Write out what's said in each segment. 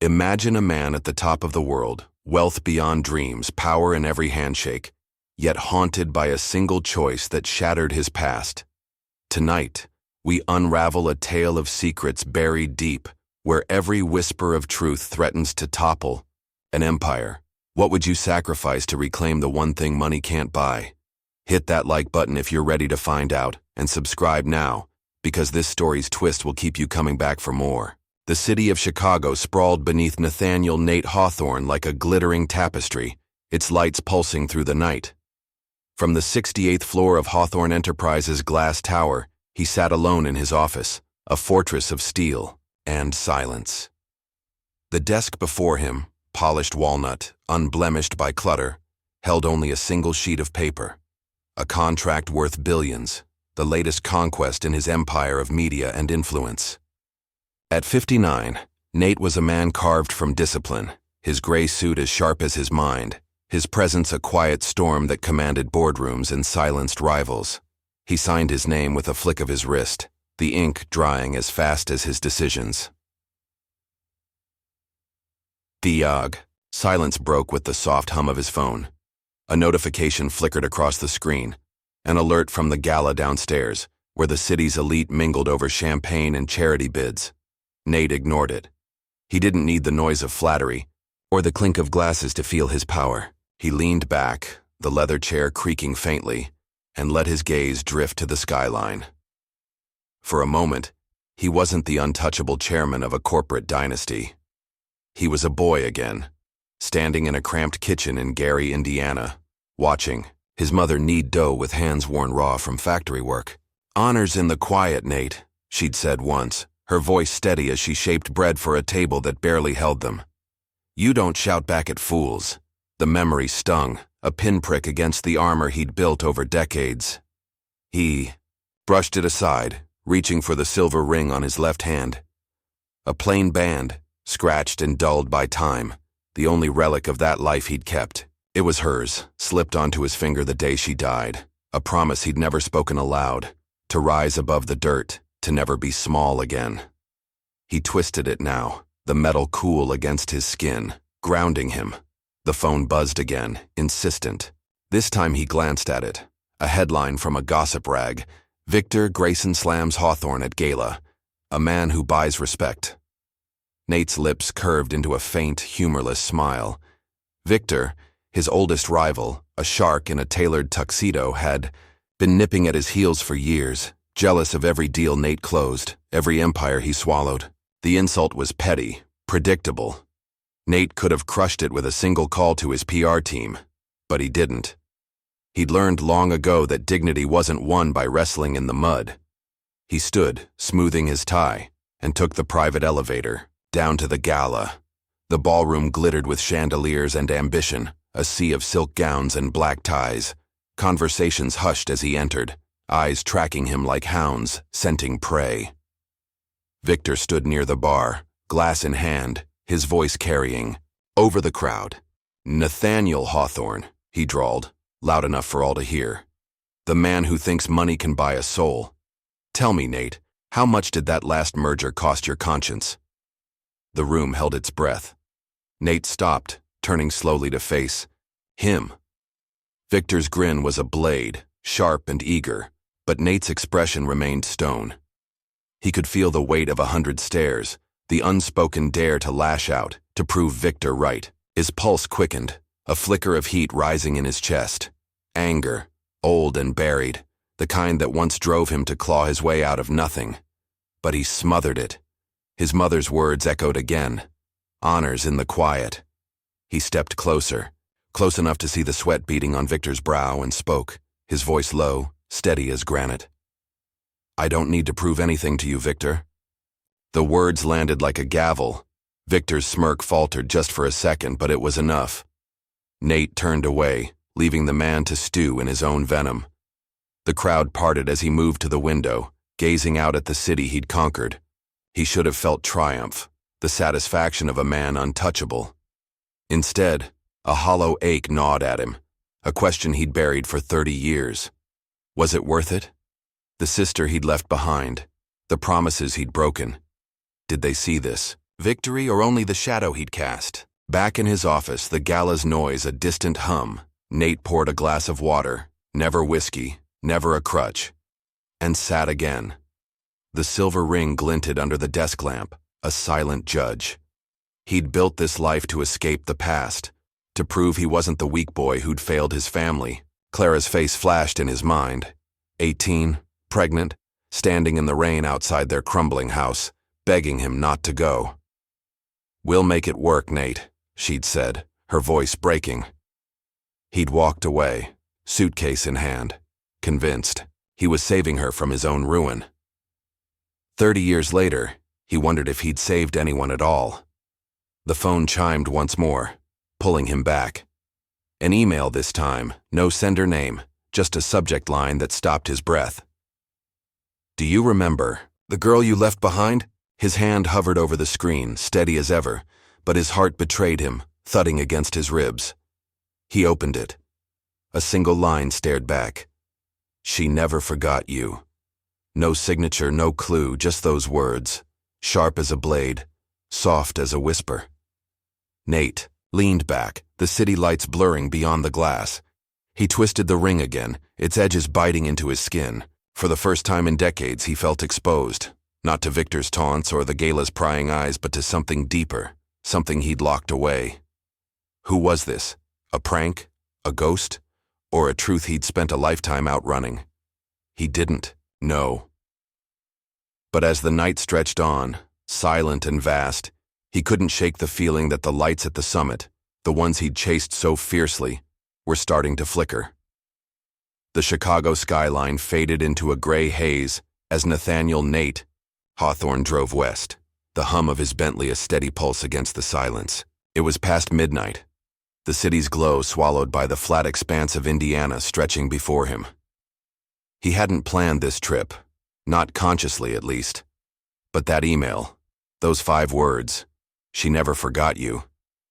Imagine a man at the top of the world, wealth beyond dreams, power in every handshake, yet haunted by a single choice that shattered his past. Tonight, we unravel a tale of secrets buried deep, where every whisper of truth threatens to topple an empire. What would you sacrifice to reclaim the one thing money can't buy? Hit that like button if you're ready to find out, and subscribe now, because this story's twist will keep you coming back for more. The city of Chicago sprawled beneath Nathaniel Nate Hawthorne like a glittering tapestry, its lights pulsing through the night. From the 68th floor of Hawthorne Enterprises' glass tower, he sat alone in his office, a fortress of steel and silence. The desk before him, polished walnut, unblemished by clutter, held only a single sheet of paper. A contract worth billions, the latest conquest in his empire of media and influence. At 59, Nate was a man carved from discipline, his gray suit as sharp as his mind, his presence a quiet storm that commanded boardrooms and silenced rivals. He signed his name with a flick of his wrist, the ink drying as fast as his decisions. Silence broke with the soft hum of his phone. A notification flickered across the screen, an alert from the gala downstairs, where the city's elite mingled over champagne and charity bids. Nate ignored it. He didn't need the noise of flattery, or the clink of glasses to feel his power. He leaned back, the leather chair creaking faintly, and let his gaze drift to the skyline. For a moment, he wasn't the untouchable chairman of a corporate dynasty. He was a boy again, standing in a cramped kitchen in Gary, Indiana, watching his mother knead dough with hands worn raw from factory work. "Honor's in the quiet, Nate," she'd said once, her voice steady as she shaped bread for a table that barely held them. "You don't shout back at fools." The memory stung, a pinprick against the armor he'd built over decades. He brushed it aside, reaching for the silver ring on his left hand. A plain band, scratched and dulled by time, the only relic of that life he'd kept. It was hers, slipped onto his finger the day she died, a promise he'd never spoken aloud, to rise above the dirt, to never be small again. He twisted it now, the metal cool against his skin, grounding him. The phone buzzed again, insistent. This time he glanced at it. A headline from a gossip rag. "Victor Grayson slams Hawthorne at gala. A man who buys respect." Nate's lips curved into a faint, humorless smile. Victor, his oldest rival, a shark in a tailored tuxedo, had been nipping at his heels for years, jealous of every deal Nate closed, every empire he swallowed. The insult was petty, predictable. Nate could have crushed it with a single call to his PR team, but he didn't. He'd learned long ago that dignity wasn't won by wrestling in the mud. He stood, smoothing his tie, and took the private elevator, down to the gala. The ballroom glittered with chandeliers and ambition, a sea of silk gowns and black ties. Conversations hushed as he entered, eyes tracking him like hounds, scenting prey. Victor stood near the bar, glass in hand, his voice carrying over the crowd. "Nathaniel Hawthorne," he drawled, loud enough for all to hear. "The man who thinks money can buy a soul. Tell me, Nate, how much did that last merger cost your conscience?" The room held its breath. Nate stopped, turning slowly to face him. Victor's grin was a blade, sharp and eager, but Nate's expression remained stone. He could feel the weight of 100 stares, the unspoken dare to lash out, to prove Victor right. His pulse quickened, a flicker of heat rising in his chest. Anger, old and buried, the kind that once drove him to claw his way out of nothing. But he smothered it. His mother's words echoed again. "Honor's in the quiet." He stepped closer, close enough to see the sweat beading on Victor's brow, and spoke, his voice low, steady as granite. "I don't need to prove anything to you, Victor." The words landed like a gavel. Victor's smirk faltered just for a second, but it was enough. Nate turned away, leaving the man to stew in his own venom. The crowd parted as he moved to the window, gazing out at the city he'd conquered. He should have felt triumph, the satisfaction of a man untouchable. Instead, a hollow ache gnawed at him, a question he'd buried for 30 years. Was it worth it? The sister he'd left behind, the promises he'd broken. Did they see this, Victory or only the shadow he'd cast? Back in his office, the gala's noise a distant hum. Nate poured a glass of water, never whiskey, never a crutch, and sat again. The silver ring glinted under the desk lamp, a silent judge. He'd built this life to escape the past, to prove he wasn't the weak boy who'd failed his family. Clara's face flashed in his mind. 18, pregnant, standing in the rain outside their crumbling house, begging him not to go. "We'll make it work, Nate," she'd said, her voice breaking. He'd walked away, suitcase in hand, convinced he was saving her from his own ruin. 30 years later, he wondered if he'd saved anyone at all. The phone chimed once more, pulling him back. An email this time, no sender name, just a subject line that stopped his breath. "Do you remember the girl you left behind?" His hand hovered over the screen, steady as ever, but his heart betrayed him, thudding against his ribs. He opened it. A single line stared back. "She never forgot you." No signature, no clue, just those words, sharp as a blade, soft as a whisper. Nate leaned back, the city lights blurring beyond the glass. He twisted the ring again, its edges biting into his skin. For the first time in decades, he felt exposed, not to Victor's taunts or the gala's prying eyes, but to something deeper, something he'd locked away. Who was this? A prank? A ghost? Or a truth he'd spent a lifetime outrunning? He didn't know. But as the night stretched on, silent and vast, he couldn't shake the feeling that the lights at the summit, the ones he'd chased so fiercely, were starting to flicker. The Chicago skyline faded into a gray haze as Nathaniel Nate Hawthorne drove west, the hum of his Bentley a steady pulse against the silence. It was past midnight, the city's glow swallowed by the flat expanse of Indiana stretching before him. He hadn't planned this trip, not consciously at least. But that email, those 5 words, "She never forgot you,"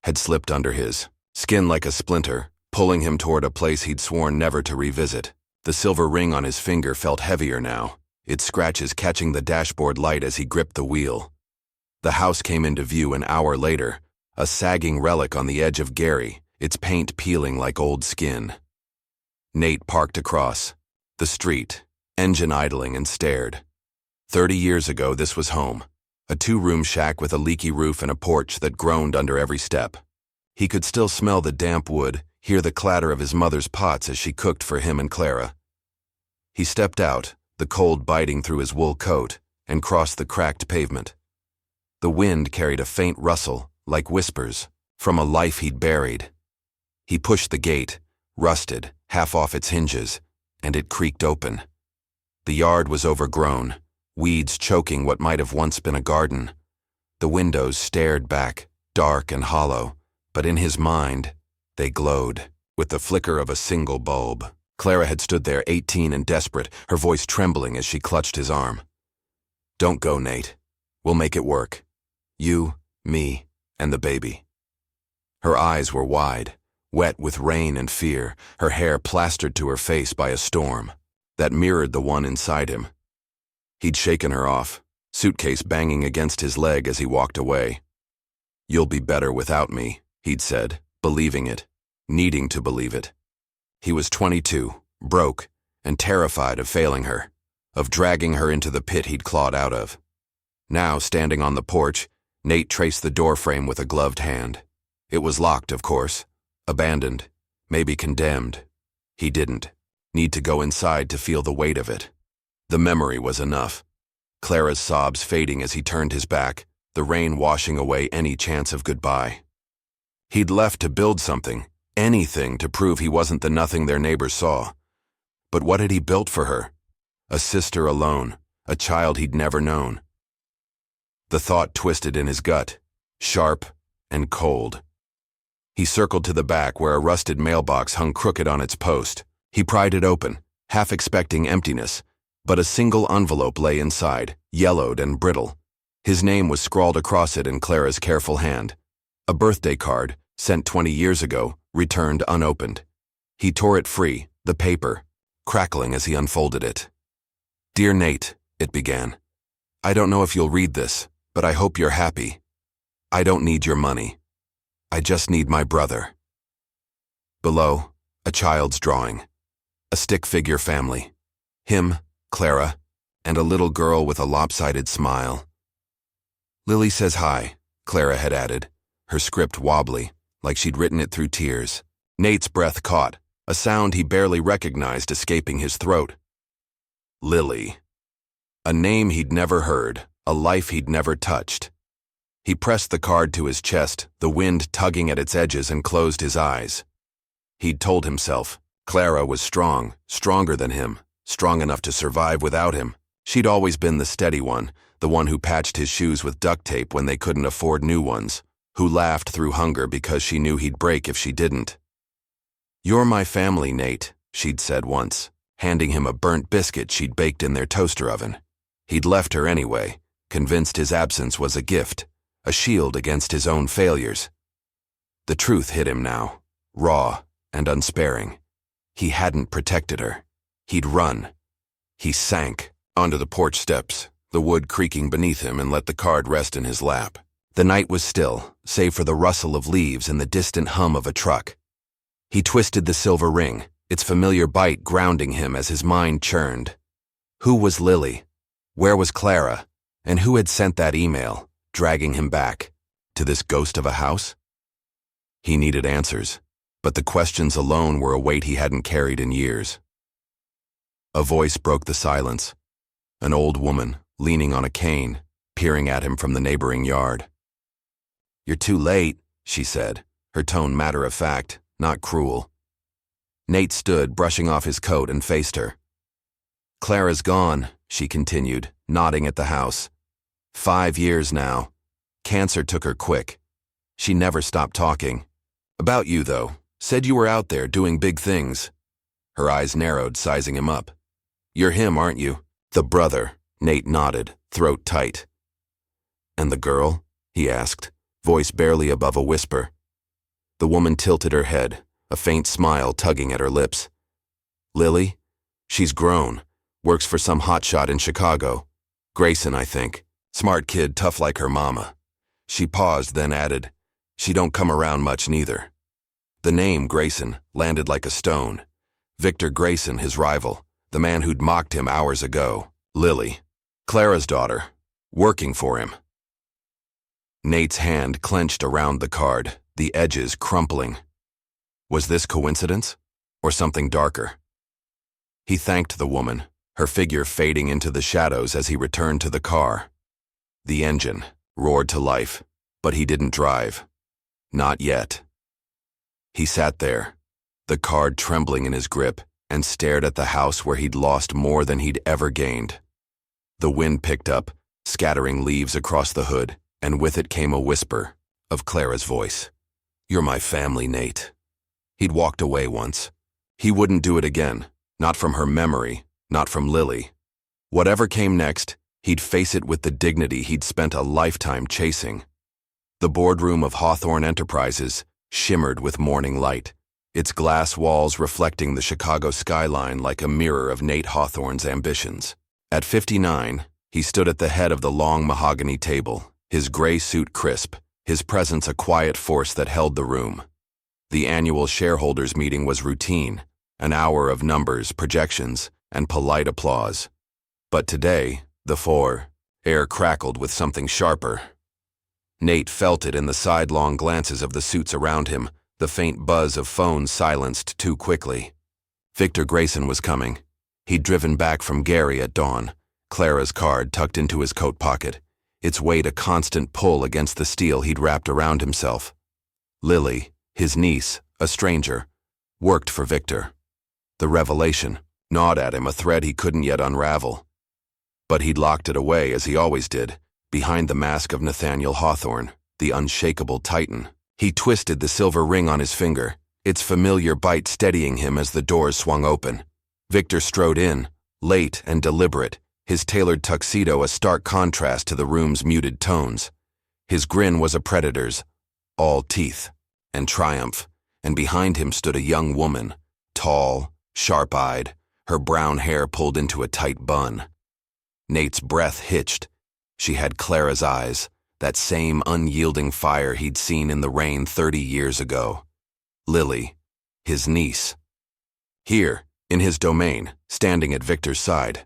had slipped under his skin like a splinter, pulling him toward a place he'd sworn never to revisit. The silver ring on his finger felt heavier now, its scratches catching the dashboard light as he gripped the wheel. The house came into view an hour later, a sagging relic on the edge of Gary, its paint peeling like old skin. Nate parked across the street, engine idling, and stared. 30 years ago, this was home, a 2-room shack with a leaky roof and a porch that groaned under every step. He could still smell the damp wood, hear the clatter of his mother's pots as she cooked for him and Clara. He stepped out, the cold biting through his wool coat, and crossed the cracked pavement. The wind carried a faint rustle, like whispers, from a life he'd buried. He pushed the gate, rusted, half off its hinges, and it creaked open. The yard was overgrown, weeds choking what might have once been a garden. The windows stared back, dark and hollow, but in his mind, they glowed, with the flicker of a single bulb. Clara had stood there, 18 and desperate, her voice trembling as she clutched his arm. "Don't go, Nate. We'll make it work. You, me, and the baby." Her eyes were wide, wet with rain and fear, her hair plastered to her face by a storm that mirrored the one inside him. He'd shaken her off, suitcase banging against his leg as he walked away. "You'll be better without me," he'd said, believing it, needing to believe it. He was 22, broke, and terrified of failing her, of dragging her into the pit he'd clawed out of. Now, standing on the porch, Nate traced the doorframe with a gloved hand. It was locked, of course, abandoned, maybe condemned. He didn't need to go inside to feel the weight of it. The memory was enough. Clara's sobs fading as he turned his back, the rain washing away any chance of goodbye. He'd left to build something, anything to prove he wasn't the nothing their neighbors saw. But what had he built for her? A sister alone, a child he'd never known. The thought twisted in his gut, sharp and cold. He circled to the back where a rusted mailbox hung crooked on its post. He pried it open, half expecting emptiness, but a single envelope lay inside, yellowed and brittle. His name was scrawled across it in Clara's careful hand. A birthday card, sent 20 years ago, returned unopened. He tore it free, the paper, crackling as he unfolded it. "Dear Nate," it began. "I don't know if you'll read this, but I hope you're happy. I don't need your money. I just need my brother. Below, a child's drawing. A stick figure family. Him, Clara, and a little girl with a lopsided smile. Lily says hi, Clara had added, her script wobbly, like she'd written it through tears. Nate's breath caught, a sound he barely recognized escaping his throat. Lily. A name he'd never heard, a life he'd never touched. He pressed the card to his chest, the wind tugging at its edges, and closed his eyes. He'd told himself, Clara was strong, stronger than him, strong enough to survive without him. She'd always been the steady one, the one who patched his shoes with duct tape when they couldn't afford new ones, who laughed through hunger because she knew he'd break if she didn't. You're my family, Nate, she'd said once, handing him a burnt biscuit she'd baked in their toaster oven. He'd left her anyway, convinced his absence was a gift, a shield against his own failures. The truth hit him now, raw and unsparing. He hadn't protected her. He'd run. He sank onto the porch steps, the wood creaking beneath him, and let the card rest in his lap. The night was still, save for the rustle of leaves and the distant hum of a truck. He twisted the silver ring, its familiar bite grounding him as his mind churned. Who was Lily? Where was Clara? And who had sent that email, dragging him back to this ghost of a house? He needed answers, but the questions alone were a weight he hadn't carried in years. A voice broke the silence. An old woman, leaning on a cane, peering at him from the neighboring yard. You're too late, she said, her tone matter-of-fact, not cruel. Nate stood, brushing off his coat, and faced her. Clara's gone, she continued, nodding at the house. 5 years now. Cancer took her quick. She never stopped talking. About you, though. Said you were out there doing big things. Her eyes narrowed, sizing him up. You're him, aren't you? The brother. Nate nodded, throat tight. And the girl? He asked, voice barely above a whisper. The woman tilted her head, a faint smile tugging at her lips. Lily? She's grown. Works for some hotshot in Chicago. Grayson, I think. Smart kid, tough like her mama. She paused, then added, she don't come around much neither. The name, Grayson, landed like a stone. Victor Grayson, his rival, the man who'd mocked him hours ago. Lily, Clara's daughter, working for him. Nate's hand clenched around the card, the edges crumpling. Was this coincidence, or something darker? He thanked the woman, her figure fading into the shadows as he returned to the car. The engine roared to life, but he didn't drive. Not yet. He sat there, the card trembling in his grip, and stared at the house where he'd lost more than he'd ever gained. The wind picked up, scattering leaves across the hood, and with it came a whisper of Clara's voice. You're my family, Nate. He'd walked away once. He wouldn't do it again, not from her memory, not from Lily. Whatever came next, he'd face it with the dignity he'd spent a lifetime chasing. The boardroom of Hawthorne Enterprises shimmered with morning light, its glass walls reflecting the Chicago skyline like a mirror of Nate Hawthorne's ambitions. At 59, he stood at the head of the long mahogany table, his gray suit crisp, his presence a quiet force that held the room. The annual shareholders' meeting was routine, an hour of numbers, projections, and polite applause. But today, air crackled with something sharper. Nate felt it in the sidelong glances of the suits around him, the faint buzz of phones silenced too quickly. Victor Grayson was coming. He'd driven back from Gary at dawn, Clara's card tucked into his coat pocket, its weight a constant pull against the steel he'd wrapped around himself. Lily, his niece, a stranger, worked for Victor. The revelation gnawed at him, a thread he couldn't yet unravel. But he'd locked it away, as he always did, behind the mask of Nathaniel Hawthorne, the unshakable titan. He twisted the silver ring on his finger, its familiar bite steadying him as the doors swung open. Victor strode in, late and deliberate, his tailored tuxedo a stark contrast to the room's muted tones. His grin was a predator's, all teeth and triumph, and behind him stood a young woman, tall, sharp-eyed, her brown hair pulled into a tight bun. Nate's breath hitched. She had Clara's eyes, that same unyielding fire he'd seen in the rain 30 years ago. Lily, his niece. Here, in his domain, standing at Victor's side.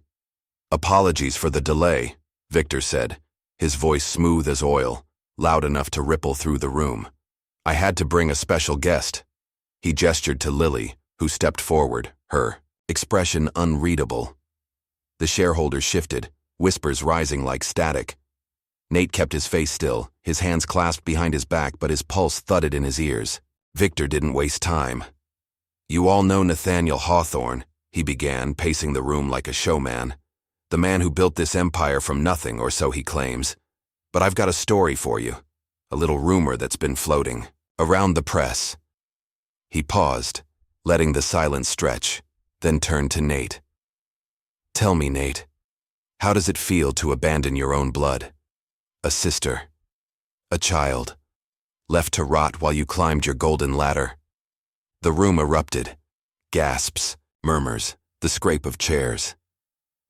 "Apologies for the delay," Victor said, his voice smooth as oil, loud enough to ripple through the room. "I had to bring a special guest." He gestured to Lily, who stepped forward, her expression unreadable. The shareholders shifted, whispers rising like static. Nate kept his face still, his hands clasped behind his back, but his pulse thudded in his ears. Victor didn't waste time. "You all know Nathaniel Hawthorne," he began, pacing the room like a showman. "The man who built this empire from nothing, or so he claims. But I've got a story for you, a little rumor that's been floating around the press." He paused, letting the silence stretch, then turned to Nate. "Tell me, Nate, how does it feel to abandon your own blood? A sister, a child, left to rot while you climbed your golden ladder?" The room erupted. Gasps, murmurs, the scrape of chairs.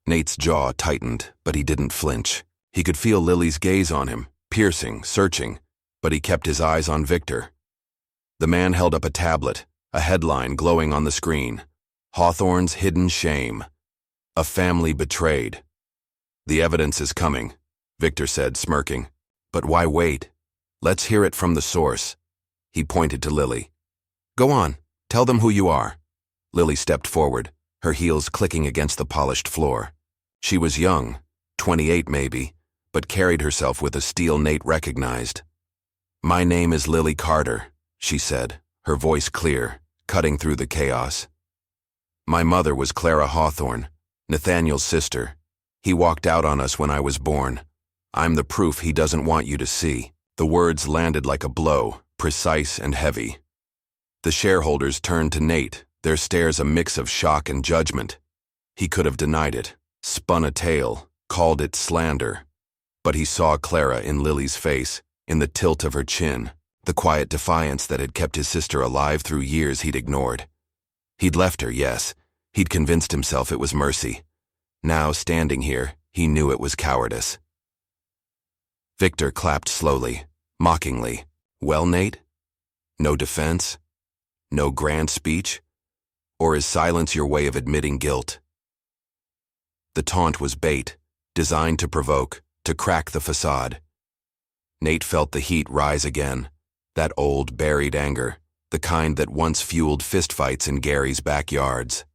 Nate's jaw tightened, but he didn't flinch. He could feel Lily's gaze on him, piercing, searching, but he kept his eyes on Victor. The man held up a tablet, a headline glowing on the screen. "Hawthorne's Hidden Shame. A Family Betrayed." "The evidence is coming," Victor said, smirking. "But why wait? Let's hear it from the source." He pointed to Lily. "Go on, tell them who you are." Lily stepped forward, her heels clicking against the polished floor. She was young, 28 maybe, but carried herself with a steel Nate recognized. "My name is Lily Carter," she said, her voice clear, cutting through the chaos. "My mother was Clara Hawthorne, Nathaniel's sister. He walked out on us when I was born. I'm the proof he doesn't want you to see." The words landed like a blow, precise and heavy. The shareholders turned to Nate, their stares a mix of shock and judgment. He could have denied it, spun a tale, called it slander. But he saw Clara in Lily's face, in the tilt of her chin, the quiet defiance that had kept his sister alive through years he'd ignored. He'd left her, yes. He'd convinced himself it was mercy. Now, standing here, he knew it was cowardice. Victor clapped slowly, mockingly. "Well, Nate? No defense? No grand speech? Or is silence your way of admitting guilt?" The taunt was bait, designed to provoke, to crack the facade. Nate felt the heat rise again, that old, buried anger, the kind that once fueled fistfights in Gary's backyards.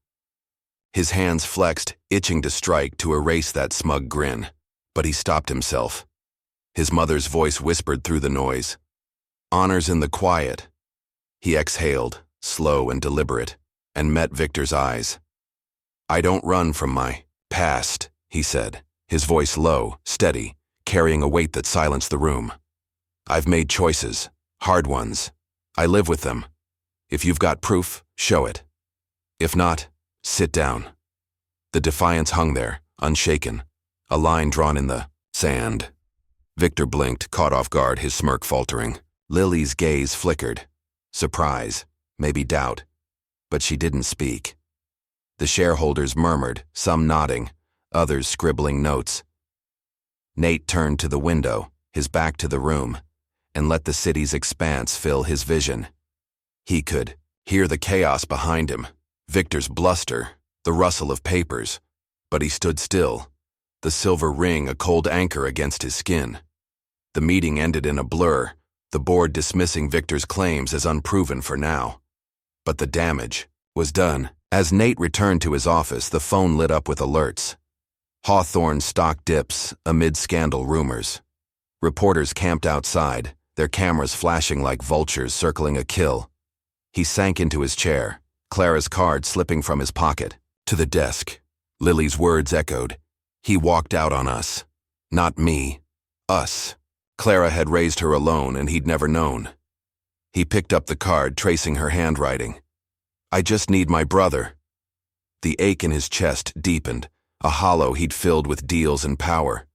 His hands flexed, itching to strike, to erase that smug grin, but he stopped himself. His mother's voice whispered through the noise. "Honor's in the quiet." He exhaled, slow and deliberate, and met Victor's eyes. "I don't run from my past," he said, his voice low, steady, carrying a weight that silenced the room. "I've made choices, hard ones. I live with them. If you've got proof, show it. If not, sit down." The defiance hung there, unshaken, a line drawn in the sand. Victor blinked, caught off guard, his smirk faltering. Lily's gaze flickered. Surprise, maybe doubt. But she didn't speak. The shareholders murmured, some nodding, others scribbling notes. Nate turned to the window, his back to the room, and let the city's expanse fill his vision. He could hear the chaos behind him, Victor's bluster, the rustle of papers, but he stood still, the silver ring a cold anchor against his skin. The meeting ended in a blur, the board dismissing Victor's claims as unproven for now. But the damage was done. As Nate returned to his office, the phone lit up with alerts. Hawthorne's stock dips amid scandal rumors. Reporters camped outside, their cameras flashing like vultures circling a kill. He sank into his chair, Clara's card slipping from his pocket. To the desk, Lily's words echoed. "He walked out on us. Not me. Us." Clara had raised her alone, and he'd never known. He picked up the card, tracing her handwriting. "I just need my brother." The ache in his chest deepened, a hollow he'd filled with deals and power.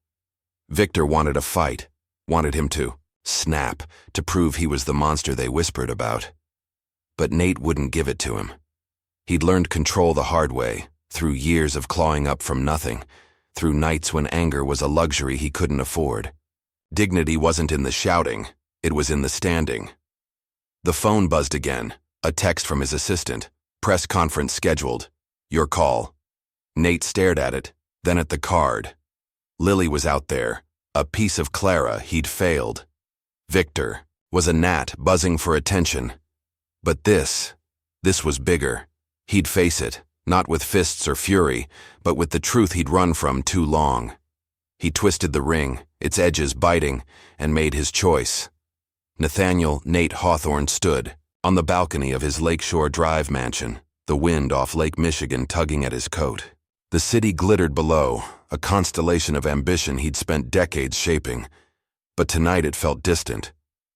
Victor wanted a fight, wanted him to snap, to prove he was the monster they whispered about. But Nate wouldn't give it to him. He'd learned control the hard way, through years of clawing up from nothing, through nights when anger was a luxury he couldn't afford. Dignity wasn't in the shouting, it was in the standing. The phone buzzed again, a text from his assistant. Press conference scheduled. Your call. Nate stared at it, then at the card. Lily was out there, a piece of Clara he'd failed. Victor was a gnat buzzing for attention. But this was bigger. He'd face it, not with fists or fury, but with the truth he'd run from too long. He twisted the ring, its edges biting, and made his choice. Nathaniel Nate Hawthorne stood on the balcony of his Lakeshore Drive mansion, the wind off Lake Michigan tugging at his coat. The city glittered below, a constellation of ambition he'd spent decades shaping. But tonight it felt distant,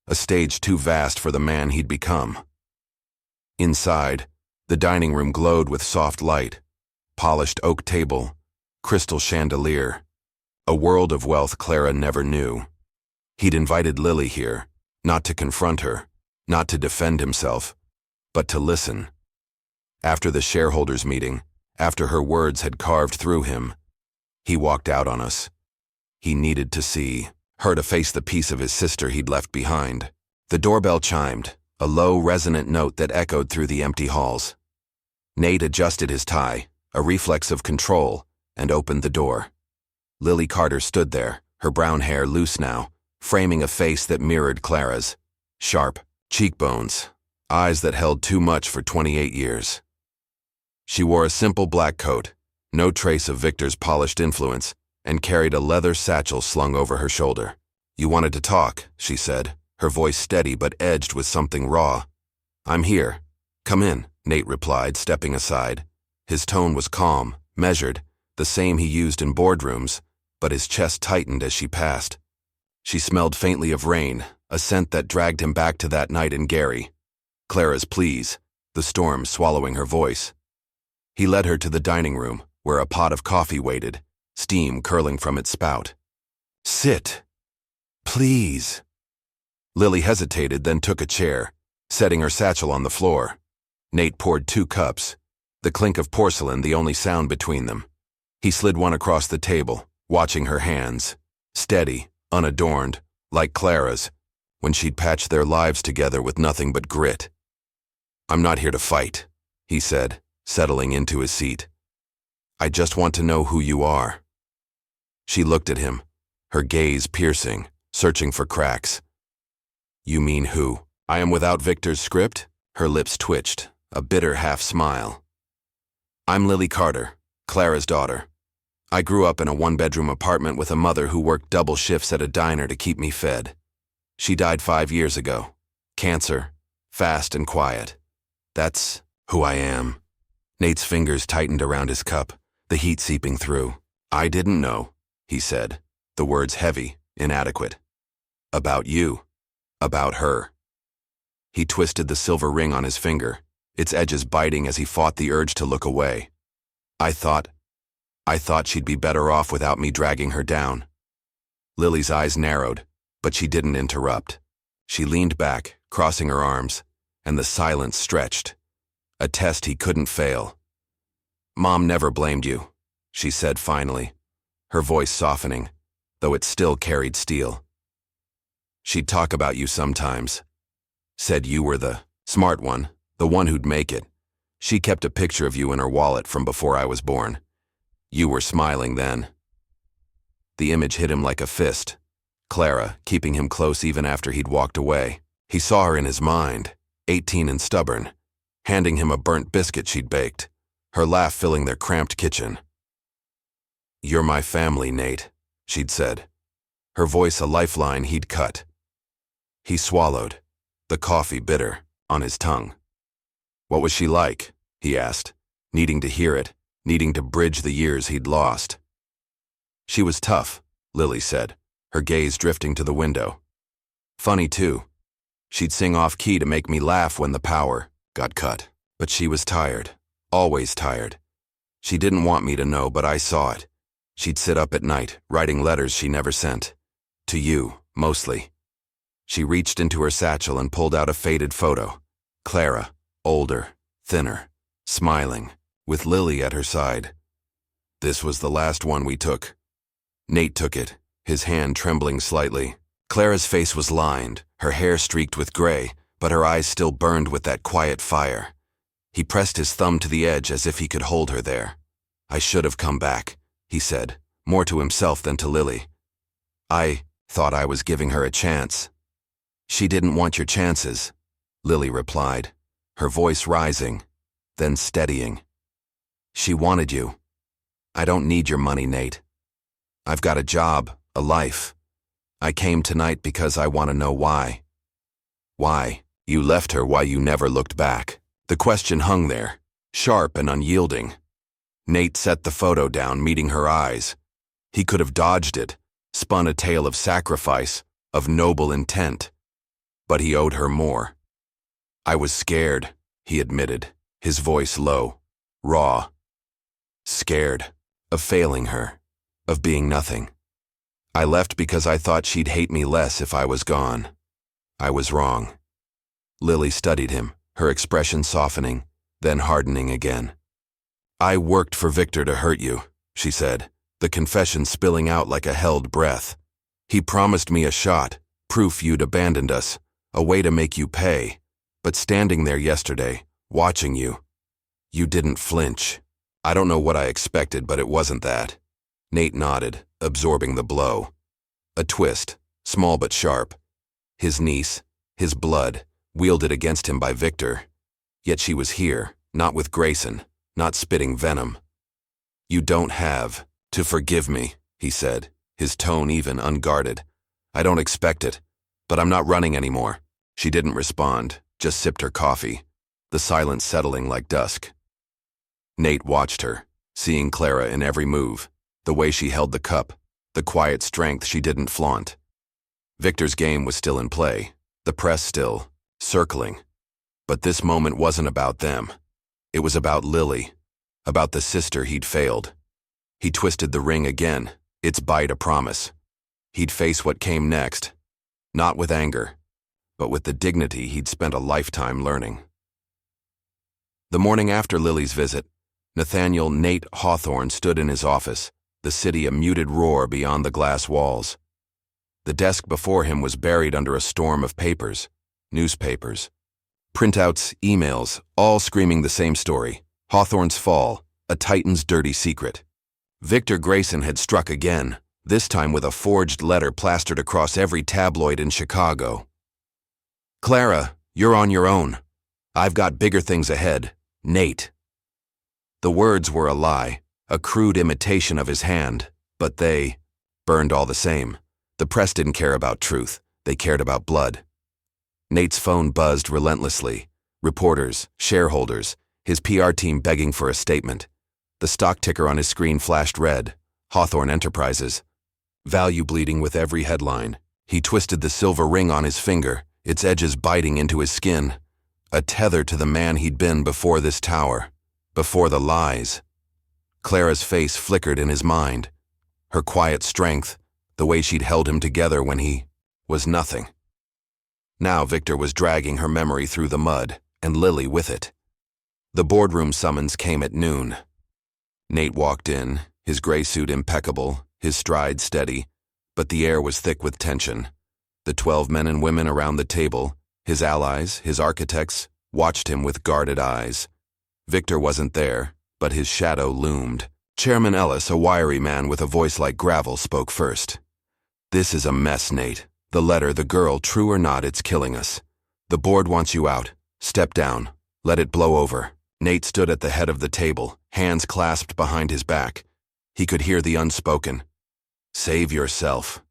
a stage too vast for the man he'd become. Inside, the dining room glowed with soft light, polished oak table, crystal chandelier, a world of wealth Clara never knew. He'd invited Lily here, not to confront her, not to defend himself, but to listen. After the shareholders' meeting, after her words had carved through him, he walked out on us. He needed to see her, to face the piece of his sister he'd left behind. The doorbell chimed, a low, resonant note that echoed through the empty halls. Nate adjusted his tie, a reflex of control, and opened the door. Lily Carter stood there, her brown hair loose now, framing a face that mirrored Clara's. Sharp cheekbones, eyes that held too much for 28 years. She wore a simple black coat, no trace of Victor's polished influence, and carried a leather satchel slung over her shoulder. You wanted to talk, she said, her voice steady but edged with something raw. I'm here. Come in, Nate replied, stepping aside. His tone was calm, measured, the same he used in boardrooms, but his chest tightened as she passed. She smelled faintly of rain, a scent that dragged him back to that night in Gary. Clara's pleas, the storm swallowing her voice. He led her to the dining room, where a pot of coffee waited, steam curling from its spout. Sit. Please. Lily hesitated, then took a chair, setting her satchel on the floor. Nate poured 2 cups, the clink of porcelain the only sound between them. He slid one across the table, watching her hands, steady, unadorned, like Clara's, when she'd patched their lives together with nothing but grit. I'm not here to fight, he said, settling into his seat. I just want to know who you are. She looked at him, her gaze piercing, searching for cracks. You mean who? I am without Victor's script? Her lips twitched, a bitter half-smile. I'm Lily Carter, Clara's daughter. I grew up in a 1-bedroom apartment with a mother who worked double shifts at a diner to keep me fed. She died 5 years ago. Cancer, fast and quiet. That's who I am. Nate's fingers tightened around his cup, the heat seeping through. I didn't know, he said, the words heavy, inadequate. About you. About her. He twisted the silver ring on his finger, its edges biting as he fought the urge to look away. I thought she'd be better off without me dragging her down. Lily's eyes narrowed, but she didn't interrupt. She leaned back, crossing her arms, and the silence stretched. A test he couldn't fail. Mom never blamed you, she said finally, her voice softening, though it still carried steel. She'd talk about you sometimes. Said you were the smart one, the one who'd make it. She kept a picture of you in her wallet from before I was born. You were smiling then. The image hit him like a fist. Clara, keeping him close even after he'd walked away. He saw her in his mind, 18 and stubborn, handing him a burnt biscuit she'd baked, her laugh filling their cramped kitchen. You're my family, Nate, she'd said, her voice a lifeline he'd cut. He swallowed, the coffee bitter on his tongue. What was she like? He asked, needing to hear it, needing to bridge the years he'd lost. She was tough, Lily said, her gaze drifting to the window. Funny, too. She'd sing off-key to make me laugh when the power got cut. But she was tired, always tired. She didn't want me to know, but I saw it. She'd sit up at night, writing letters she never sent. To you, mostly. She reached into her satchel and pulled out a faded photo. Clara, older, thinner, smiling, with Lily at her side. This was the last one we took. Nate took it, his hand trembling slightly, Clara's face was lined, her hair streaked with gray, but her eyes still burned with that quiet fire. He pressed his thumb to the edge as if he could hold her there. "I should have come back," he said, more to himself than to Lily. "I thought I was giving her a chance." "She didn't want your chances," Lily replied, her voice rising, then steadying. "She wanted you. I don't need your money, Nate. I've got a job, a life. I came tonight because I want to know why." "Why? You left her why you never looked back." The question hung there, sharp and unyielding. Nate set the photo down, meeting her eyes. He could have dodged it, spun a tale of sacrifice, of noble intent. But he owed her more. "I was scared," he admitted, his voice low, raw. "Scared of failing her, of being nothing. I left because I thought she'd hate me less if I was gone. I was wrong." Lily studied him, her expression softening, then hardening again. "I worked for Victor to hurt you," she said, the confession spilling out like a held breath. "He promised me a shot, proof you'd abandoned us, a way to make you pay. But standing there yesterday, watching you, you didn't flinch. I don't know what I expected, but it wasn't that." Nate nodded, absorbing the blow. A twist, small but sharp. His niece, his blood, wielded against him by Victor. Yet she was here, not with Grayson, not spitting venom. "You don't have to forgive me," he said, his tone even, unguarded. "I don't expect it, but I'm not running anymore." She didn't respond, just sipped her coffee, the silence settling like dusk. Nate watched her, seeing Clara in every move, the way she held the cup, the quiet strength she didn't flaunt. Victor's game was still in play, the press still circling. But this moment wasn't about them. It was about Lily, about the sister he'd failed. He twisted the ring again, its bite a promise. He'd face what came next, not with anger, but with the dignity he'd spent a lifetime learning. The morning after Lily's visit, Nathaniel Nate Hawthorne stood in his office, the city a muted roar beyond the glass walls. The desk before him was buried under a storm of papers, newspapers, printouts, emails, all screaming the same story: Hawthorne's fall, a Titan's dirty secret. Victor Grayson had struck again, this time with a forged letter plastered across every tabloid in Chicago. "Clara, you're on your own. I've got bigger things ahead. Nate." The words were a lie, a crude imitation of his hand, but they burned all the same. The press didn't care about truth, they cared about blood. Nate's phone buzzed relentlessly. Reporters, shareholders, his PR team begging for a statement. The stock ticker on his screen flashed red. Hawthorne Enterprises. Value bleeding with every headline. He twisted the silver ring on his finger, its edges biting into his skin. A tether to the man he'd been before this tower, before the lies. Clara's face flickered in his mind. Her quiet strength, the way she'd held him together when he was nothing. Now Victor was dragging her memory through the mud, and Lily with it. The boardroom summons came at noon. Nate walked in, his gray suit impeccable, his stride steady, but the air was thick with tension. The 12 men and women around the table, his allies, his architects, watched him with guarded eyes. Victor wasn't there, but his shadow loomed. Chairman Ellis, a wiry man with a voice like gravel, spoke first. "This is a mess, Nate. The letter, the girl, true or not, it's killing us. The board wants you out. Step down. Let it blow over." Nate stood at the head of the table, hands clasped behind his back. He could hear the unspoken. "Save yourself.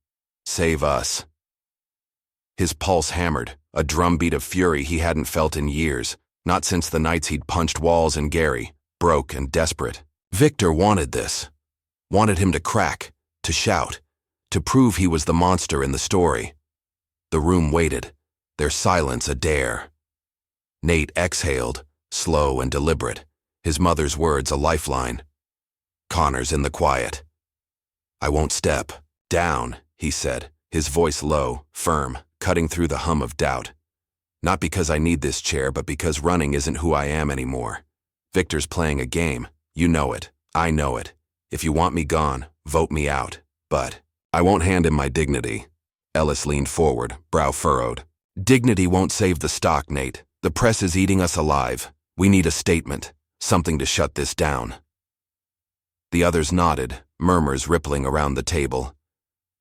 Save us." His pulse hammered, a drumbeat of fury he hadn't felt in years, not since the nights he'd punched walls in Gary, broke and desperate. Victor wanted this. Wanted him to crack, to shout, to prove he was the monster in the story. The room waited, their silence a dare. Nate exhaled, slow and deliberate, his mother's words a lifeline. Connor's in the quiet. "I won't step down," he said, his voice low, firm, cutting through the hum of doubt. "Not because I need this chair, but because running isn't who I am anymore. Victor's playing a game. You know it. I know it. If you want me gone, vote me out. But I won't hand him my dignity. Ellis leaned forward, brow furrowed. Dignity won't save the stock, Nate. The press is eating us alive. We need a statement, something to shut this down. The others nodded, murmurs rippling around the table.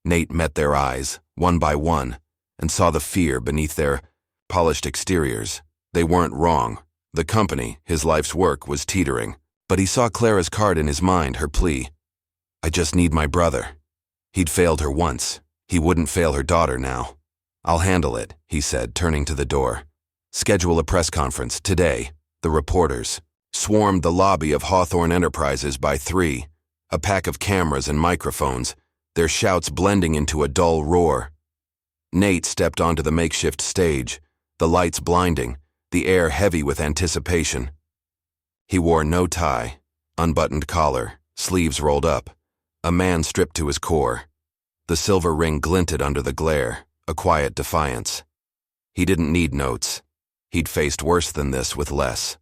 Nate met their eyes, one by one, and saw the fear beneath their polished exteriors. They weren't wrong. The company, his life's work, was teetering. But he saw Clara's card in his mind, her plea. I just need my brother. He'd failed her once. He wouldn't fail her daughter now. I'll handle it, he said, turning to the door. Schedule a press conference today. The reporters swarmed the lobby of Hawthorne Enterprises by 3, a pack of cameras and microphones, their shouts blending into a dull roar. Nate stepped onto the makeshift stage, the lights blinding, the air heavy with anticipation. He wore no tie, unbuttoned collar, sleeves rolled up, a man stripped to his core. The silver ring glinted under the glare, a quiet defiance. He didn't need notes. He'd faced worse than this with less.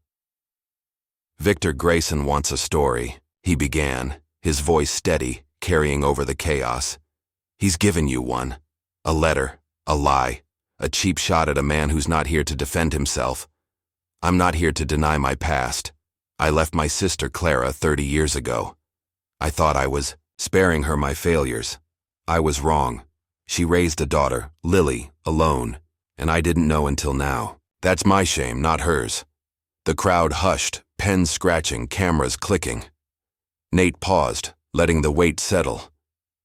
Victor Grayson wants a story, he began, his voice steady, carrying over the chaos. He's given you one. A letter, a lie, a cheap shot at a man who's not here to defend himself. I'm not here to deny my past. I left my sister Clara 30 years ago. I thought I was sparing her my failures. I was wrong. She raised a daughter, Lily, alone, and I didn't know until now. That's my shame, not hers. The crowd hushed, pens scratching, cameras clicking. Nate paused, letting the weight settle.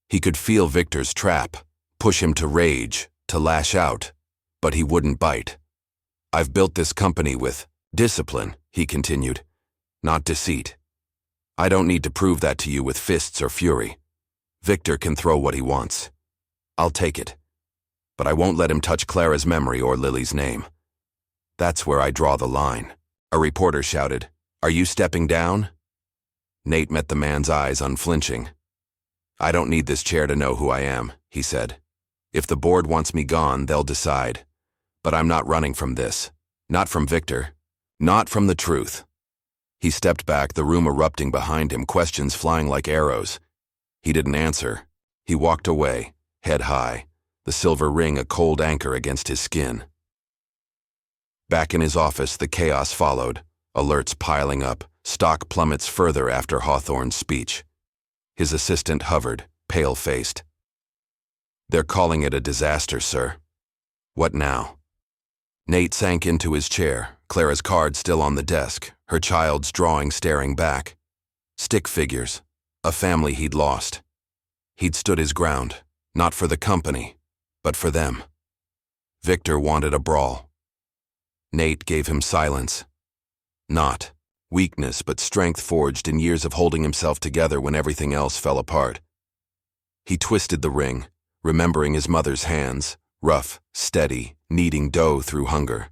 He could feel Victor's trap, push him to rage, to lash out, but he wouldn't bite. I've built this company with discipline, he continued, not deceit. I don't need to prove that to you with fists or fury. Victor can throw what he wants. I'll take it. But I won't let him touch Clara's memory or Lily's name. That's where I draw the line. A reporter shouted, Are you stepping down? Nate met the man's eyes unflinching. I don't need this chair to know who I am, he said. If the board wants me gone, they'll decide. But I'm not running from this. Not from Victor. Not from the truth. He stepped back, the room erupting behind him, questions flying like arrows. He didn't answer. He walked away, head high, the silver ring a cold anchor against his skin. Back in his office, the chaos followed, alerts piling up, stock plummets further after Hawthorne's speech. His assistant hovered, pale-faced. They're calling it a disaster, sir. What now? Nate sank into his chair, Clara's card still on the desk, her child's drawing staring back. Stick figures, a family he'd lost. He'd stood his ground, not for the company, but for them. Victor wanted a brawl. Nate gave him silence. Not weakness, but strength forged in years of holding himself together when everything else fell apart. He twisted the ring, remembering his mother's hands, rough, steady, kneading dough through hunger.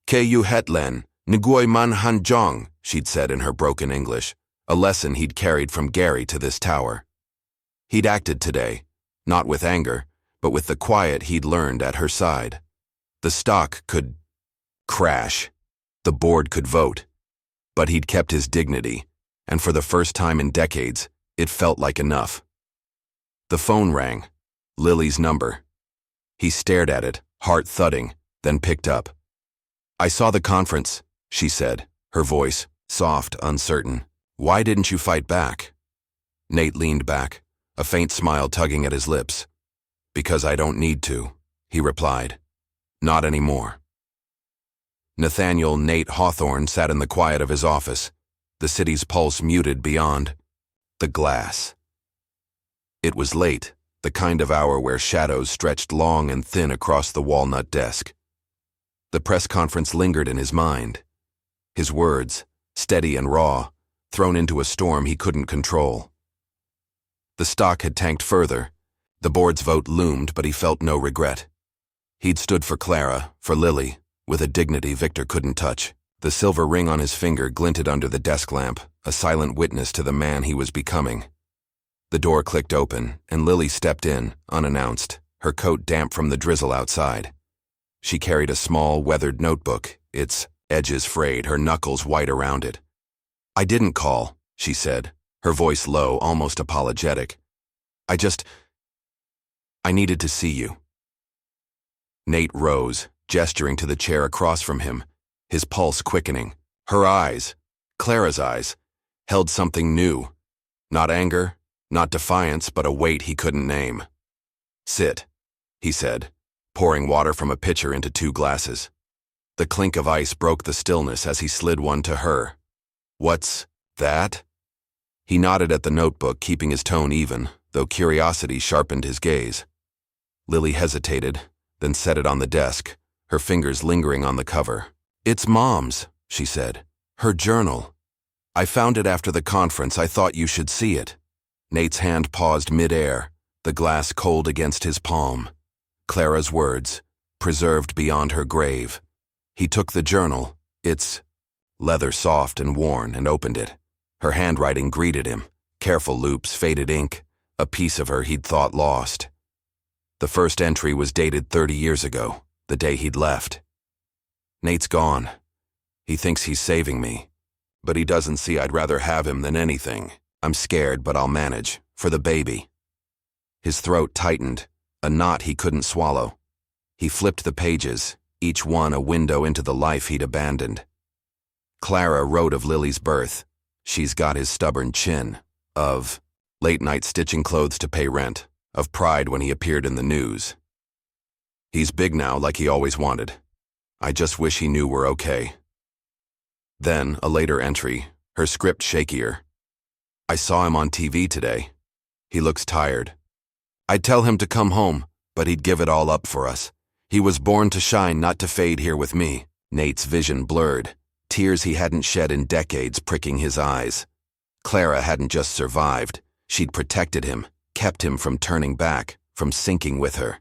Ku hetlen, nguoi man han jong, she'd said in her broken English, a lesson he'd carried from Gary to this tower. He'd acted today, not with anger, but with the quiet he'd learned at her side. The stock could crash. The board could vote. But he'd kept his dignity, and for the first time in decades, it felt like enough. The phone rang. Lily's number. He stared at it, heart thudding, then picked up. I saw the conference, she said, her voice, soft, uncertain. Why didn't you fight back? Nate leaned back, a faint smile tugging at his lips. Because I don't need to, he replied. Not anymore. Nathaniel Nate Hawthorne sat in the quiet of his office, the city's pulse muted beyond the glass. It was late, the kind of hour where shadows stretched long and thin across the walnut desk. The press conference lingered in his mind. His words, steady and raw, thrown into a storm he couldn't control. The stock had tanked further. The board's vote loomed, but he felt no regret. He'd stood for Clara, for Lily, with a dignity Victor couldn't touch. The silver ring on his finger glinted under the desk lamp, a silent witness to the man he was becoming. The door clicked open, and Lily stepped in, unannounced, her coat damp from the drizzle outside. She carried a small, weathered notebook, its edges frayed, her knuckles white around it. I didn't call, she said, her voice low, almost apologetic. I needed to see you. Nate rose, gesturing to the chair across from him, his pulse quickening. Her eyes, Clara's eyes, held something new. Not anger, not defiance, but a weight he couldn't name. Sit, he said, pouring water from a pitcher into 2 glasses. The clink of ice broke the stillness as he slid one to her. What's that? He nodded at the notebook, keeping his tone even, though curiosity sharpened his gaze. Lily hesitated, then set it on the desk, her fingers lingering on the cover. It's Mom's, she said. Her journal. I found it after the conference. I thought you should see it. Nate's hand paused mid-air, the glass cold against his palm. Clara's words, preserved beyond her grave. He took the journal, its leather soft and worn, and opened it. Her handwriting greeted him, careful loops, faded ink, a piece of her he'd thought lost. The first entry was dated 30 years ago, the day he'd left. Nate's gone. He thinks he's saving me, but he doesn't see I'd rather have him than anything. I'm scared, but I'll manage, for the baby. His throat tightened, a knot he couldn't swallow. He flipped the pages, each one a window into the life he'd abandoned. Clara wrote of Lily's birth. She's got his stubborn chin. Of late night stitching clothes to pay rent. Of pride when he appeared in the news. He's big now, like he always wanted. I just wish he knew we're okay. Then, a later entry, her script shakier. I saw him on TV today. He looks tired. I'd tell him to come home, but he'd give it all up for us. He was born to shine, not to fade here with me. Nate's vision blurred, tears he hadn't shed in decades pricking his eyes. Clara hadn't just survived. She'd protected him, kept him from turning back, from sinking with her.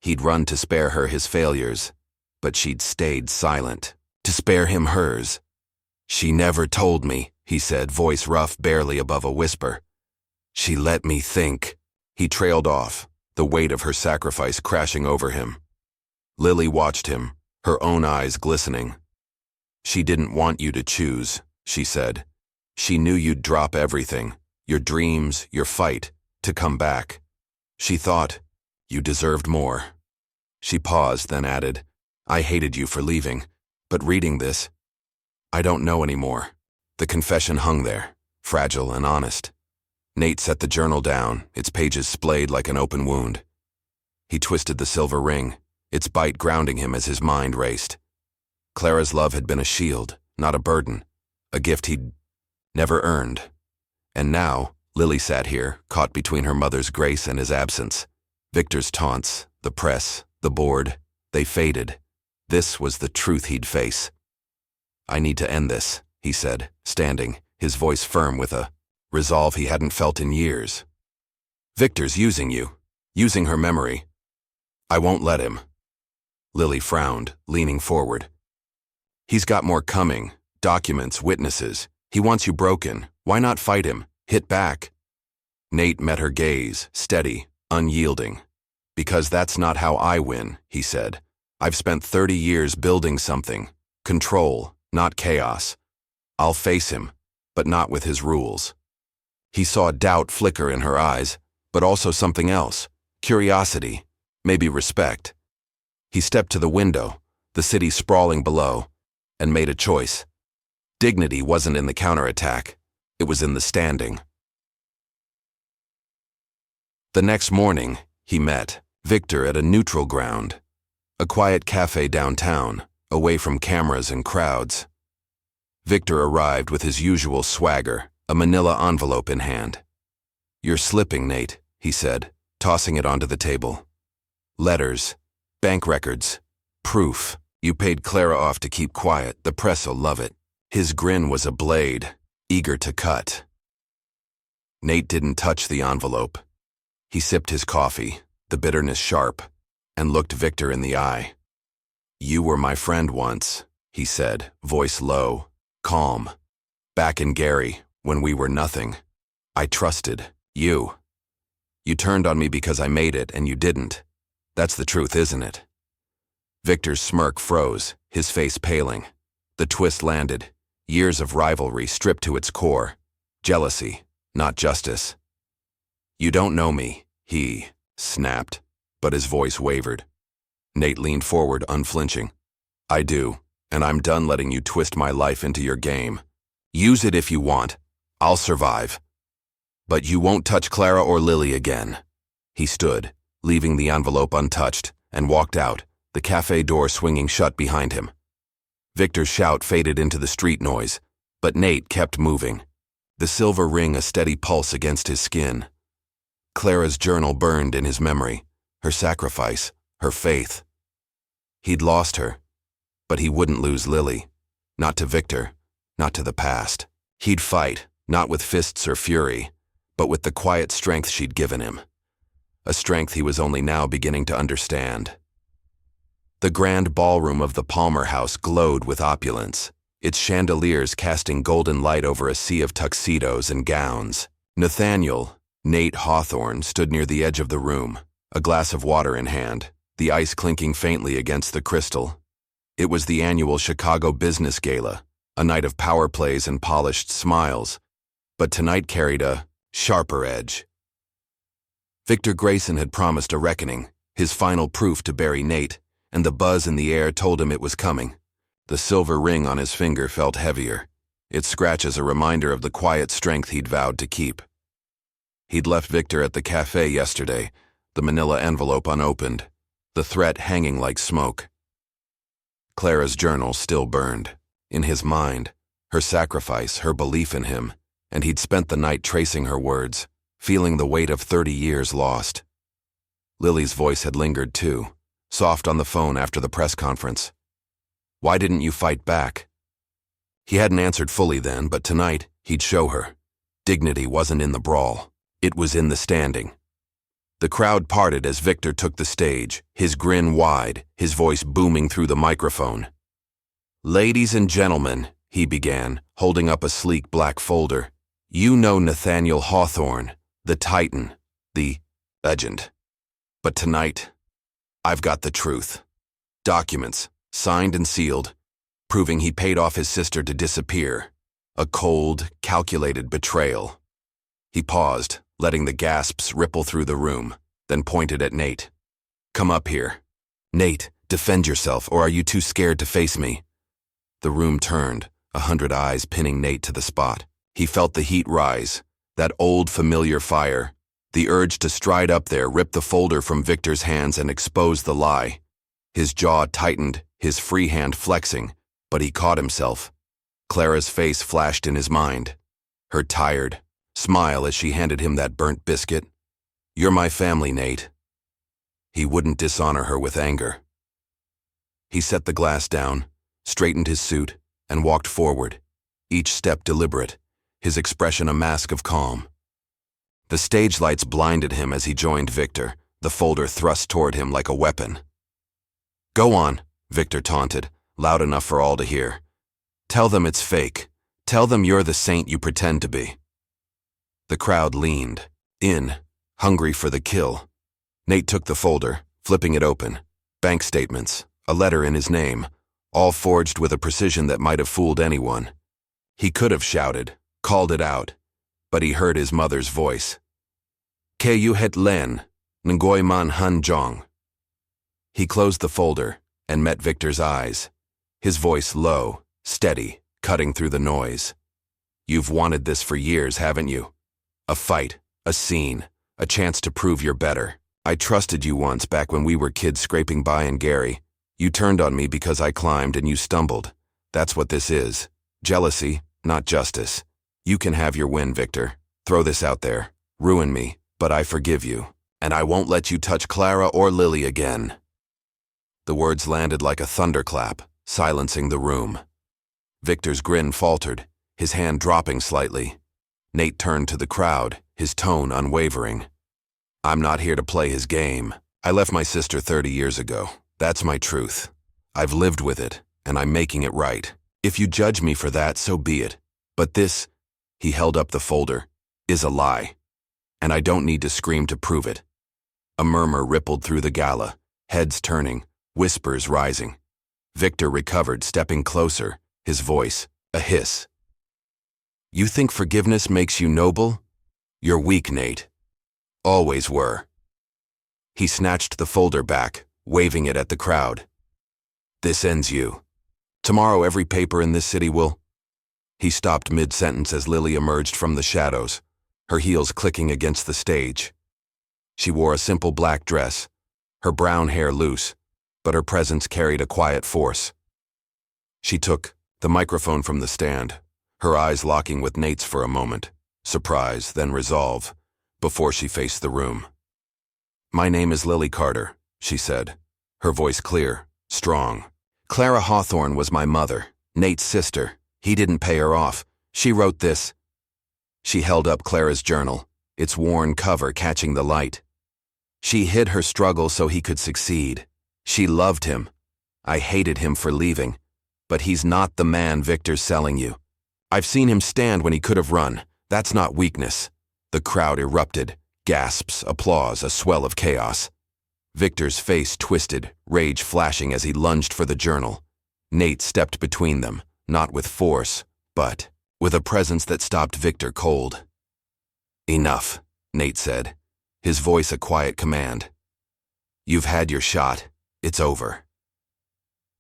He'd run to spare her his failures, but she'd stayed silent, to spare him hers. She never told me, he said, voice rough, barely above a whisper. She let me think. He trailed off, the weight of her sacrifice crashing over him. Lily watched him, her own eyes glistening. She didn't want you to choose, she said. She knew you'd drop everything, your dreams, your fight, to come back. She thought you deserved more. She paused, then added, I hated you for leaving, but reading this, I don't know anymore. The confession hung there, fragile and honest. Nate set the journal down, its pages splayed like an open wound. He twisted the silver ring, its bite grounding him as his mind raced. Clara's love had been a shield, not a burden, a gift he'd never earned. And now, Lily sat here, caught between her mother's grace and his absence. Victor's taunts, the press, the board, they faded. This was the truth he'd face. I need to end this, he said, standing, his voice firm with a resolve he hadn't felt in years. Victor's using you, using her memory. I won't let him. Lily frowned, leaning forward. He's got more coming, documents, witnesses. He wants you broken. Why not fight him? Hit back. Nate met her gaze, steady, unyielding. Because that's not how I win, he said. I've spent 30 years building something. Control, not chaos. I'll face him, but not with his rules. He saw doubt flicker in her eyes, but also something else. Curiosity, maybe respect. He stepped to the window, the city sprawling below, and made a choice. Dignity wasn't in the counterattack. It was in the standing. The next morning, he met Victor at a neutral ground, a quiet cafe downtown, away from cameras and crowds. Victor arrived with his usual swagger, a manila envelope in hand. You're slipping, Nate, he said, tossing it onto the table. Letters, bank records, proof. You paid Clara off to keep quiet. The press'll love it. His grin was a blade, eager to cut. Nate didn't touch the envelope. He sipped his coffee, the bitterness sharp, and looked Victor in the eye. You were my friend once, he said, voice low, calm. Back in Gary, when we were nothing. I trusted you. You turned on me because I made it and you didn't. That's the truth, isn't it? Victor's smirk froze, his face paling. The twist landed, years of rivalry stripped to its core. Jealousy, not justice. You don't know me, he snapped. but his voice wavered. Nate leaned forward, unflinching. I do, and I'm done letting you twist my life into your game. Use it if you want. I'll survive. But you won't touch Clara or Lily again. He stood, leaving the envelope untouched, and walked out, the cafe door swinging shut behind him. Victor's shout faded into the street noise, but Nate kept moving, the silver ring a steady pulse against his skin. Clara's journal burned in his memory, her sacrifice, her faith. He'd lost her, but he wouldn't lose Lily. Not to Victor, not to the past. He'd fight, not with fists or fury, but with the quiet strength she'd given him. A strength he was only now beginning to understand. The grand ballroom of the Palmer house glowed with opulence, its chandeliers casting golden light over a sea of tuxedos and gowns. Nathaniel, Nate Hawthorne, stood near the edge of the room, a glass of water in hand, the ice clinking faintly against the crystal. It was the annual Chicago Business Gala, a night of power plays and polished smiles, but tonight carried a sharper edge. Victor Grayson had promised a reckoning, his final proof to bury Nate, and the buzz in the air told him it was coming. The silver ring on his finger felt heavier, its scratch as a reminder of the quiet strength he'd vowed to keep. He'd left Victor at the cafe yesterday, the manila envelope unopened, the threat hanging like smoke. Clara's journal still burned. In his mind, her sacrifice, her belief in him, and he'd spent the night tracing her words, feeling the weight of 30 years lost. Lily's voice had lingered too, soft on the phone after the press conference. Why didn't you fight back? He hadn't answered fully then, but tonight he'd show her. Dignity wasn't in the brawl. It was in the standing. The crowd parted as Victor took the stage, his grin wide, his voice booming through the microphone. Ladies and gentlemen, he began, holding up a sleek black folder. You know Nathaniel Hawthorne, the Titan, the legend. But tonight, I've got the truth. Documents, signed and sealed, proving he paid off his sister to disappear. A cold, calculated betrayal. He paused, letting the gasps ripple through the room, then pointed at Nate. Come up here. Nate, defend yourself, or are you too scared to face me? The room turned, 100 eyes pinning Nate to the spot. He felt the heat rise, that old familiar fire. The urge to stride up there, rip the folder from Victor's hands and expose the lie. His jaw tightened, his free hand flexing, but he caught himself. Clara's face flashed in his mind. Her tired smile as she handed him that burnt biscuit. You're my family, Nate. He wouldn't dishonor her with anger. He set the glass down, straightened his suit, and walked forward, each step deliberate, his expression a mask of calm. The stage lights blinded him as he joined Victor, the folder thrust toward him like a weapon. Go on, Victor taunted, loud enough for all to hear. Tell them it's fake. Tell them you're the saint you pretend to be. The crowd leaned, in, hungry for the kill. Nate took the folder, flipping it open. Bank statements, a letter in his name, all forged with a precision that might have fooled anyone. He could have shouted, called it out, but he heard his mother's voice. Ke het len, ngoy man han jong. He closed the folder and met Victor's eyes, his voice low, steady, cutting through the noise. You've wanted this for years, haven't you? A fight, a scene, a chance to prove you're better. I trusted you once back when we were kids scraping by in Gary. You turned on me because I climbed and you stumbled. That's what this is. Jealousy, not justice. You can have your win, Victor. Throw this out there. Ruin me, but I forgive you. And I won't let you touch Clara or Lily again. The words landed like a thunderclap, silencing the room. Victor's grin faltered, his hand dropping slightly. Nate turned to the crowd, his tone unwavering. I'm not here to play his game. I left my sister 30 years ago. That's my truth. I've lived with it, and I'm making it right. If you judge me for that, so be it. But this, he held up the folder, is a lie. And I don't need to scream to prove it. A murmur rippled through the gala, heads turning, whispers rising. Victor recovered, stepping closer, his voice a hiss. You think forgiveness makes you noble? You're weak, Nate. Always were. He snatched the folder back, waving it at the crowd. "This ends you. Tomorrow every paper in this city will—" He stopped mid-sentence as Lily emerged from the shadows, her heels clicking against the stage. She wore a simple black dress, her brown hair loose, but her presence carried a quiet force. She took the microphone from the stand, her eyes locking with Nate's for a moment, surprise, then resolve, before she faced the room. "My name is Lily Carter," she said, her voice clear, strong. "Clara Hawthorne was my mother, Nate's sister. He didn't pay her off. She wrote this." She held up Clara's journal, its worn cover catching the light. "She hid her struggle so he could succeed. She loved him. I hated him for leaving. But he's not the man Victor's selling you. I've seen him stand when he could have run. That's not weakness." The crowd erupted, gasps, applause, a swell of chaos. Victor's face twisted, rage flashing as he lunged for the journal. Nate stepped between them, not with force, but with a presence that stopped Victor cold. "Enough," Nate said, his voice a quiet command. "You've had your shot. It's over."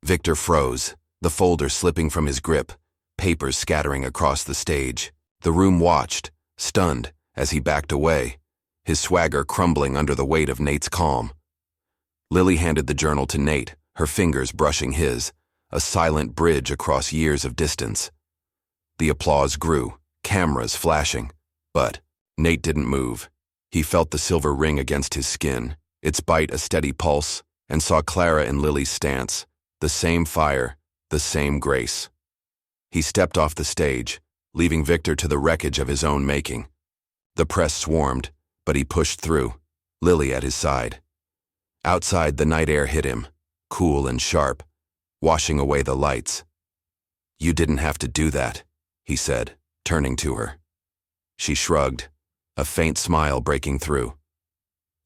Victor froze, the folder slipping from his grip, papers scattering across the stage. The room watched, stunned, as he backed away, his swagger crumbling under the weight of Nate's calm. Lily handed the journal to Nate, her fingers brushing his, a silent bridge across years of distance. The applause grew, cameras flashing, but Nate didn't move. He felt the silver ring against his skin, its bite a steady pulse, and saw Clara in Lily's stance, the same fire, the same grace. He stepped off the stage, leaving Victor to the wreckage of his own making. The press swarmed, but he pushed through, Lily at his side. Outside, the night air hit him, cool and sharp, washing away the lights. "You didn't have to do that," he said, turning to her. She shrugged, a faint smile breaking through.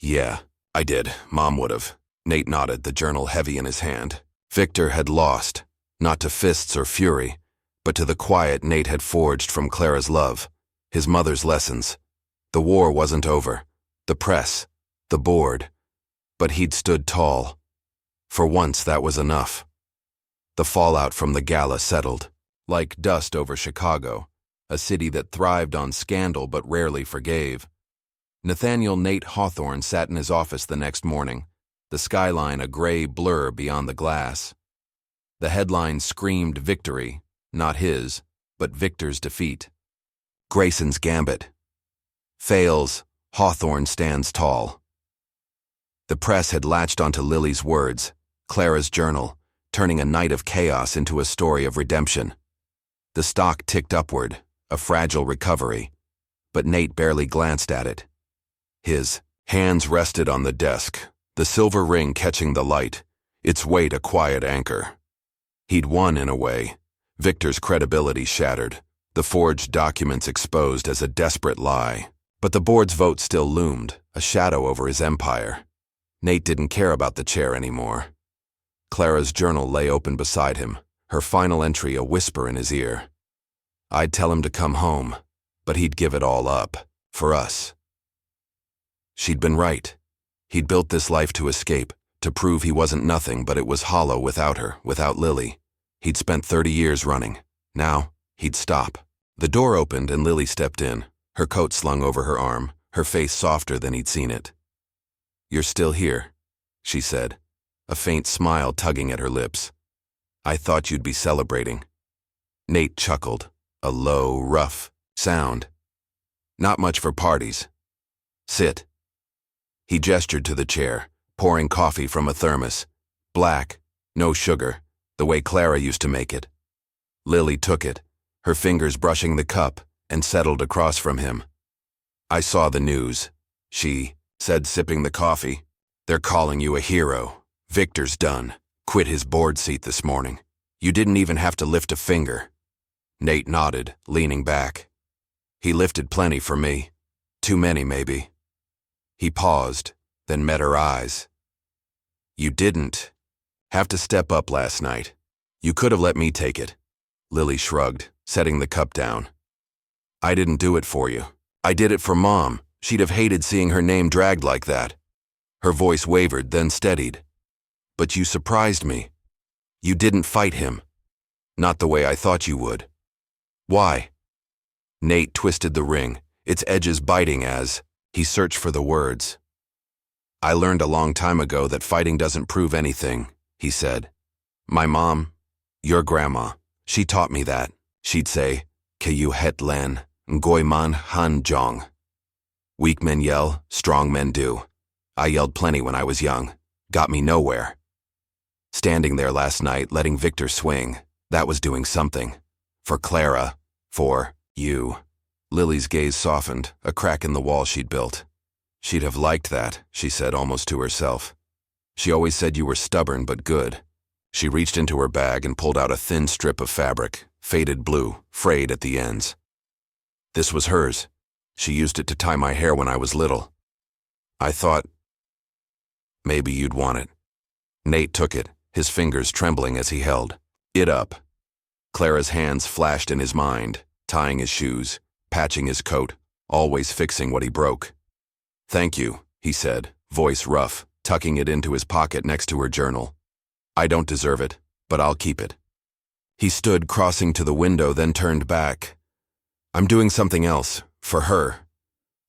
"Yeah, I did. Mom would've." Nate nodded, the journal heavy in his hand. Victor had lost, not to fists or fury, but to the quiet Nate had forged from Clara's love, his mother's lessons. The war wasn't over, the press, the board, but he'd stood tall. For once, that was enough. The fallout from the gala settled, like dust over Chicago, a city that thrived on scandal but rarely forgave. Nathaniel Nate Hawthorne sat in his office the next morning, the skyline a gray blur beyond the glass. The headline screamed victory, not his, but Victor's defeat. Grayson's gambit. Fails, Hawthorne stands tall. The press had latched onto Lily's words, Clara's journal, turning a night of chaos into a story of redemption. The stock ticked upward, a fragile recovery, but Nate barely glanced at it. His hands rested on the desk, the silver ring catching the light, its weight a quiet anchor. He'd won in a way. Victor's credibility shattered, the forged documents exposed as a desperate lie. But the board's vote still loomed, a shadow over his empire. Nate didn't care about the chair anymore. Clara's journal lay open beside him, her final entry a whisper in his ear. I'd tell him to come home, but he'd give it all up, for us. She'd been right. He'd built this life to escape, to prove he wasn't nothing, but it was hollow without her, without Lily. He'd spent 30 years running. Now, he'd stop. The door opened and Lily stepped in, her coat slung over her arm, her face softer than he'd seen it. "You're still here," she said, a faint smile tugging at her lips. "I thought you'd be celebrating." Nate chuckled, a low, rough sound. "Not much for parties. Sit." He gestured to the chair, pouring coffee from a thermos. Black, no sugar, the way Clara used to make it. Lily took it, her fingers brushing the cup, and settled across from him. "I saw the news," she said, sipping the coffee. "They're calling you a hero. Victor's done. Quit his board seat this morning. You didn't even have to lift a finger." Nate nodded, leaning back. "He lifted plenty for me. Too many, maybe." He paused, then met her eyes. "You didn't have to step up last night. You could have let me take it." Lily shrugged, setting the cup down. "I didn't do it for you. I did it for Mom. She'd have hated seeing her name dragged like that." Her voice wavered, then steadied. But you surprised me. You didn't fight him. Not the way I thought you would. Why? Nate twisted the ring, its edges biting as he searched for the words. I learned a long time ago that fighting doesn't prove anything, he said. My mom, your grandma, she taught me that. She'd say, Kayu het len, ngoi man han jong. Weak men yell, strong men do. I yelled plenty when I was young. Got me nowhere. Standing there last night, letting Victor swing, that was doing something. For Clara, for you. Lily's gaze softened, a crack in the wall she'd built. She'd have liked that, she said almost to herself. She always said you were stubborn but good. She reached into her bag and pulled out a thin strip of fabric, faded blue, frayed at the ends. This was hers. She used it to tie my hair when I was little. I thought, maybe you'd want it. Nate took it, his fingers trembling as he held it up. Clara's hands flashed in his mind, tying his shoes, patching his coat, always fixing what he broke. Thank you, he said, voice rough, tucking it into his pocket next to her journal. I don't deserve it, but I'll keep it. He stood crossing to the window, then turned back. I'm doing something else, for her.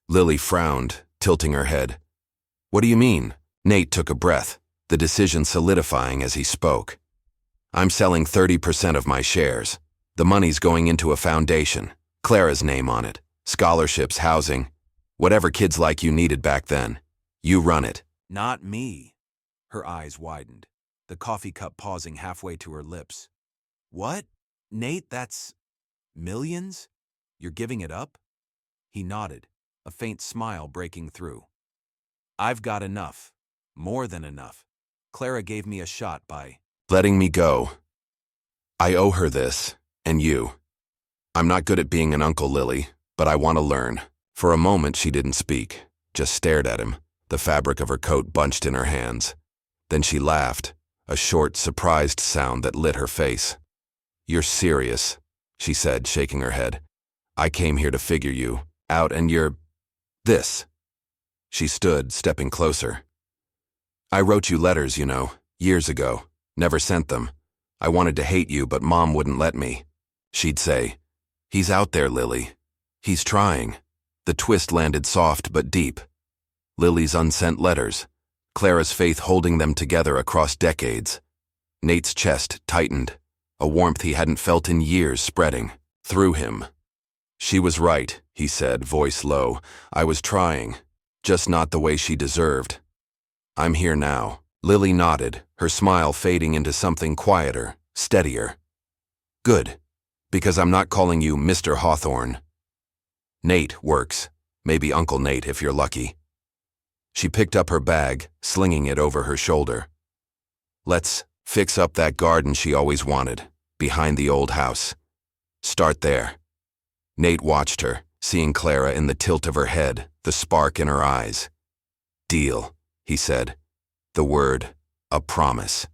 Lily frowned, tilting her head. What do you mean? Nate took a breath, the decision solidifying as he spoke. I'm selling 30% of my shares. The money's going into a foundation, Clara's name on it, scholarships, housing, whatever kids like you needed back then. You run it. Not me. Her eyes widened, the coffee cup pausing halfway to her lips. What? Nate, that's millions? You're giving it up? He nodded, a faint smile breaking through. I've got enough. More than enough. Clara gave me a shot by letting me go. I owe her this, and you. I'm not good at being an uncle, Lily, but I want to learn. For a moment she didn't speak, just stared at him, the fabric of her coat bunched in her hands. Then she laughed, a short, surprised sound that lit her face. You're serious, she said, shaking her head. I came here to figure you out, and you're this. She stood, stepping closer. I wrote you letters, you know, years ago. Never sent them. I wanted to hate you, but Mom wouldn't let me. She'd say, he's out there, Lily. He's trying. The twist landed soft but deep. Lily's unsent letters, Clara's faith holding them together across decades. Nate's chest tightened, a warmth he hadn't felt in years spreading through him. She was right, he said, voice low. I was trying, just not the way she deserved. I'm here now. Lily nodded, her smile fading into something quieter, steadier. Good, because I'm not calling you Mr. Hawthorne. Nate works, maybe Uncle Nate if you're lucky. She picked up her bag, slinging it over her shoulder. Let's fix up that garden she always wanted, behind the old house. Start there. Nate watched her, seeing Clara in the tilt of her head, the spark in her eyes. Deal, he said. The word, a promise.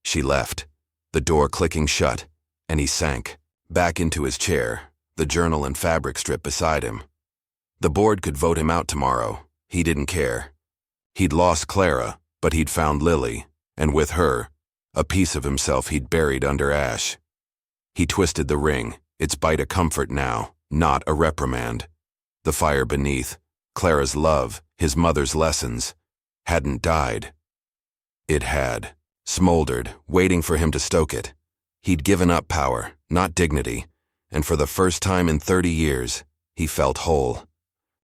She left, the door clicking shut, and he sank, back into his chair, the journal and fabric strip beside him. The board could vote him out tomorrow. He didn't care. He'd lost Clara, but he'd found Lily, and with her, a piece of himself he'd buried under ash. He twisted the ring, its bite a comfort now, not a reprimand. The fire beneath, Clara's love, his mother's lessons, hadn't died. It had, smoldered, waiting for him to stoke it. He'd given up power, not dignity, and for the first time in 30 years, he felt whole.